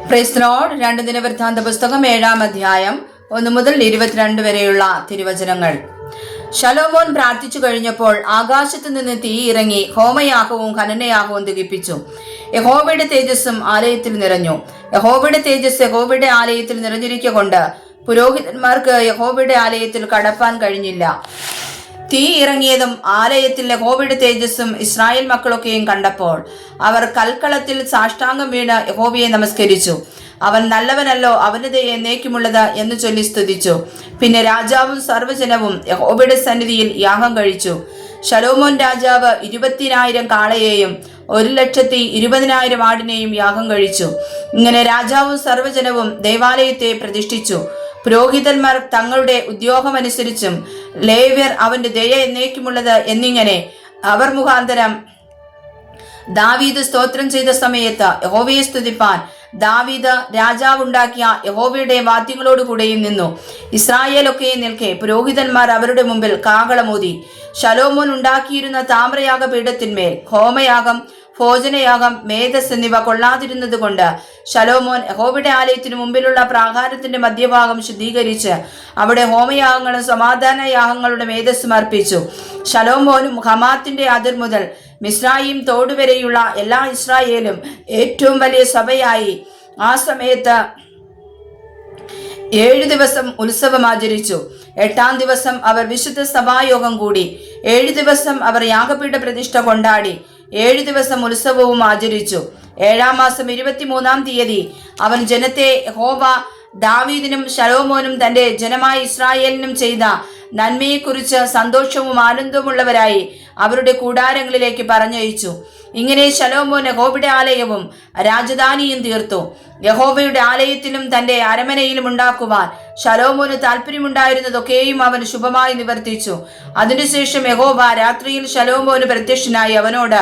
Praise the Lord. 2 ദിനവൃത്താന്ത പുസ്തകം 7-ാം അധ്യായം 1 മുതൽ 22 വരെയുള്ള തിരുവചനങ്ങൾ. ശലോമോൻ പ്രാർത്ഥിച്ചു കഴിഞ്ഞപ്പോൾ ആകാശത്തു നിന്ന് തീ ഇറങ്ങി ഹോമയാഗവും ഖനനയാഗവും ദഹിപ്പിച്ചു. യഹോവയുടെ തേജസ്സും ആലയത്തിൽ നിറഞ്ഞു. യഹോവയുടെ തേജസ് യഹോവയുടെ ആലയത്തിൽ നിറഞ്ഞിരിക്കൊണ്ട് പുരോഹിതന്മാർക്ക് യഹോവയുടെ ആലയത്തിൽ കടപ്പാൻ കഴിഞ്ഞില്ല. തീ ഇറങ്ങിയതും ആലയത്തിൽ യഹോവയുടെ തേജസ്സും ഇസ്രായേൽ മക്കളൊക്കെയും കണ്ടപ്പോൾ അവർ കൽക്കളത്തിൽ സാഷ്ടാംഗം വീണ് യഹോവയെ നമസ്കരിച്ചു. അവൻ നല്ലവനല്ലോ, അവന്റെ ദയ എന്നേക്കുമുള്ളത് എന്ന് ചൊല്ലി സ്തുതിച്ചു. പിന്നെ രാജാവും സർവ്വജനവും യഹോവയുടെ സന്നിധിയിൽ യാഗം കഴിച്ചു. ശലോമോൻ രാജാവ് 20,000 കാളയെയും 1,20,000 ആടിനെയും യാഗം കഴിച്ചു. ഇങ്ങനെ രാജാവും സർവ്വജനവും ദൈവാലയത്തെ പ്രതിഷ്ഠിച്ചു. പുരോഹിതന്മാർ തങ്ങളുടെ ഉദ്യോഗമനുസരിച്ചും ലേവ്യർ അവന്റെ ദയ എന്നേക്കുമുള്ളത് എന്നിങ്ങനെ അവർ മുഖാന്തരം ദാവീദ് സ്തോത്രം ചെയ്ത സമയത്ത് യഹോവയെ സ്തുതിപ്പാൻ ദാവീദ് രാജാവുണ്ടാക്കിയ യഹോവയുടെ വാദ്യങ്ങളോടുകൂടെയും നിന്നു. ഇസ്രായേലൊക്കെയും നിൽക്കെ പുരോഹിതന്മാർ അവരുടെ മുമ്പിൽ കാഹളമൂതി. ശലോമോൻ ഉണ്ടാക്കിയിരുന്ന താമ്രയാഗ പീഠത്തിന്മേൽ ഹോമയാഗം, ഭോജനയാഗം, മേധസ് എന്നിവ കൊള്ളാതിരുന്നത് കൊണ്ട് ശലോമോൻ യഹോവയുടെ ആലയത്തിനു മുമ്പിലുള്ള പ്രാകാരത്തിന്റെ മധ്യഭാഗം ശുദ്ധീകരിച്ച് അവിടെ ഹോമയാഗങ്ങളും സമാധാന യാഗങ്ങളുടെ മേധസ്സും അർപ്പിച്ചു. ശലോമോനും ഹമാത്തിന്റെ അതിർ മുതൽ മിസ്രായീം തോടുവരെയുള്ള എല്ലാ ഇസ്രായേലും ഏറ്റവും വലിയ സഭയായി ആ സമയത്ത് 7 ദിവസം ഉത്സവം ആചരിച്ചു. 8-ാം ദിവസം അവർ വിശുദ്ധ സഭായോഗം കൂടി. 7 ദിവസം അവർ യാഗപീഠ പ്രതിഷ്ഠ കൊണ്ടാടി. 7 ദിവസം ഉത്സവവും ആചരിച്ചു. 7-ാം മാസം 23-ാം തീയതി അവൻ ജനത്തെ യഹോവ ദാവീദിനും ശലോമോനും തന്റെ ജനമായ ഇസ്രായേലിനും ചെയ്ത നന്മയെക്കുറിച്ച് സന്തോഷവും ആനന്ദവുമുള്ളവരായി അവരുടെ കൂടാരങ്ങളിലേക്ക് പറഞ്ഞയച്ചു. ഇങ്ങനെ ശലോമോൻ യഹോവയുടെ ആലയവും രാജധാനിയും തീർത്തു. യഹോവയുടെ ആലയത്തിലും തന്റെ അരമനയിലും ഉണ്ടാക്കുവാൻ ശലോമോന് താല്പര്യമുണ്ടായിരുന്നതൊക്കെയും അവൻ ശുഭമായി നിവർത്തിച്ചു. അതിനുശേഷം യഹോവ രാത്രിയിൽ ശലോമോന് പ്രത്യക്ഷനായി അവനോട്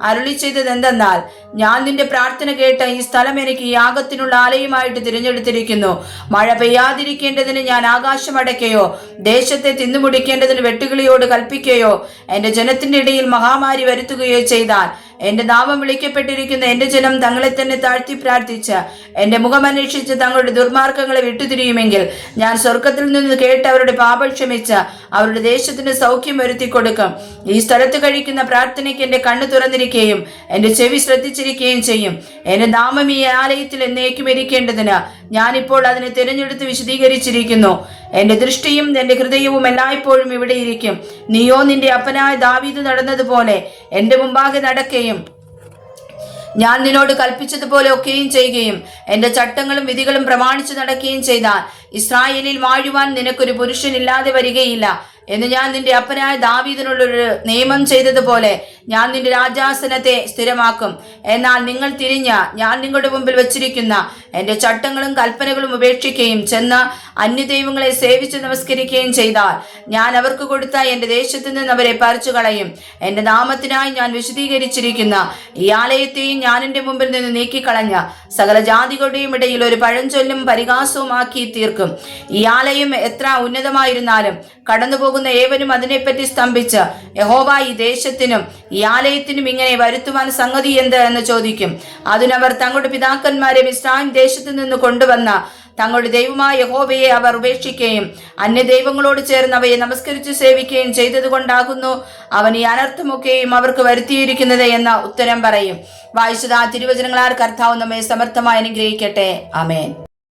അരുളി ചെയ്തത് എന്തെന്നാൽ, ഞാൻ നിന്റെ പ്രാർത്ഥന കേട്ട് ഈ സ്ഥലം എനിക്ക് യാഗത്തിനുള്ള ആലയമായിട്ട് തിരഞ്ഞെടുത്തിരിക്കുന്നു. മഴ പെയ്യാതിരിക്കേണ്ടതിന് ഞാൻ ആകാശം അടയ്ക്കുകയോ ദേശത്തെ തിന്നുമുടിക്കേണ്ടതിന് വെട്ടുകിളിയോട് കൽപ്പിക്കുകയോ എന്റെ ജനത്തിന്റെ ഇടയിൽ മഹാമാരി വരുത്തുകയോ ചെയ്താൽ എന്റെ നാമം വിളിക്കപ്പെട്ടിരിക്കുന്ന എന്റെ ജനം തങ്ങളെ തന്നെ താഴ്ത്തി പ്രാർത്ഥിച്ച് എന്റെ മുഖമന്വേഷിച്ച് തങ്ങളുടെ ദുർമാർഗങ്ങളെ വിട്ടുതിരിയുമെങ്കിൽ ഞാൻ സ്വർഗത്തിൽ നിന്ന് കേട്ട് അവരുടെ പാപം ക്ഷമിച്ച് അവരുടെ ദേശത്തിന് സൗഖ്യം വരുത്തി കൊടുക്കും. ഈ സ്ഥലത്ത് കഴിക്കുന്ന പ്രാർത്ഥനയ്ക്ക് എന്റെ കണ്ണ് തുറന്നിരിക്കുകയും എന്റെ ചെവി ശ്രദ്ധിച്ചിരിക്കുകയും ചെയ്യും. എന്റെ നാമം ഈ ആലയത്തിൽ എന്നേക്കും ഇരിക്കേണ്ടതിന് ഞാനിപ്പോൾ അതിനെ തിരഞ്ഞെടുത്ത് വിശദീകരിച്ചിരിക്കുന്നു. എന്റെ ദൃഷ്ടിയും എന്റെ ഹൃദയവും എല്ലായ്പ്പോഴും ഇവിടെ ഇരിക്കും. നീയോ നിന്റെ അപ്പനായ ദാവീദ് നടന്നതുപോലെ എന്റെ മുമ്പാകെ നടക്കുകയും ഞാൻ നിന്നോട് കൽപ്പിച്ചതുപോലെ ഒക്കെയും ചെയ്യുകയും എന്റെ ചട്ടങ്ങളും വിധികളും പ്രമാണിച്ചു നടക്കുകയും ചെയ്താൽ ഇസ്രായേലിൽ വാഴുവാൻ നിനക്കൊരു പുരുഷനില്ലാതെ വരികയില്ല എന്ന് ഞാൻ നിന്റെ അപ്പനായ ദാവീദിനുള്ളൊരു നിയമം ചെയ്തതുപോലെ ഞാൻ നിന്റെ രാജാസനത്തെ സ്ഥിരമാക്കും. എന്നാൽ നിങ്ങൾ തിരിഞ്ഞ് ഞാൻ നിങ്ങളുടെ മുമ്പിൽ വച്ചിരിക്കുന്ന എന്റെ ചട്ടങ്ങളും കൽപ്പനകളും ഉപേക്ഷിക്കുകയും ചെന്ന് അന്യദൈവങ്ങളെ സേവിച്ച് നമസ്കരിക്കുകയും ചെയ്താൽ ഞാൻ അവർക്ക് കൊടുത്ത എന്റെ ദേശത്തു നിന്ന് അവരെ പറിച്ചു കളയും. എന്റെ നാമത്തിനായി ഞാൻ വിശദീകരിച്ചിരിക്കുന്ന ഈ ആലയത്തെയും ഞാൻ എന്റെ മുമ്പിൽ നിന്ന് നീക്കിക്കളഞ്ഞ സകല ജാതികളുടെയും ഇടയിൽ ഒരു പഴഞ്ചൊല്ലും പരിഹാസവും ആക്കി തീർക്കും. ഈ ആലയം എത്ര ഉന്നതമായിരുന്നാലും കടന്നുപോകുന്ന ഏവനും അതിനെപ്പറ്റി സ്തംഭിച്ച് യഹോവ ഈ ദേശത്തിനും ഈ ആലയത്തിനും ഇങ്ങനെ വരുത്തുവാൻ സംഗതി എന്ത് എന്ന് ചോദിക്കും. അതിനവർ തങ്ങളുടെ പിതാക്കന്മാരെ മിസ്രയീം ദേശത്തു നിന്ന് കൊണ്ടുവന്ന തങ്ങളുടെ ദൈവമായ യഹോവയെ അവർ ഉപേക്ഷിക്കുകയും അന്യദൈവങ്ങളോട് ചേർന്ന് അവയെ നമസ്കരിച്ച് സേവിക്കുകയും ചെയ്തത് കൊണ്ടാകുന്നു അവൻ ഈ അനർത്ഥമൊക്കെയും അവർക്ക് വരുത്തിയിരിക്കുന്നത് എന്ന ഉത്തരം പറയും. വായിച്ചത് ആ തിരുവചനങ്ങളാൽ കർത്താവ് നമ്മെ സമർത്ഥമായി അനുഗ്രഹിക്കട്ടെ. ആമേൻ.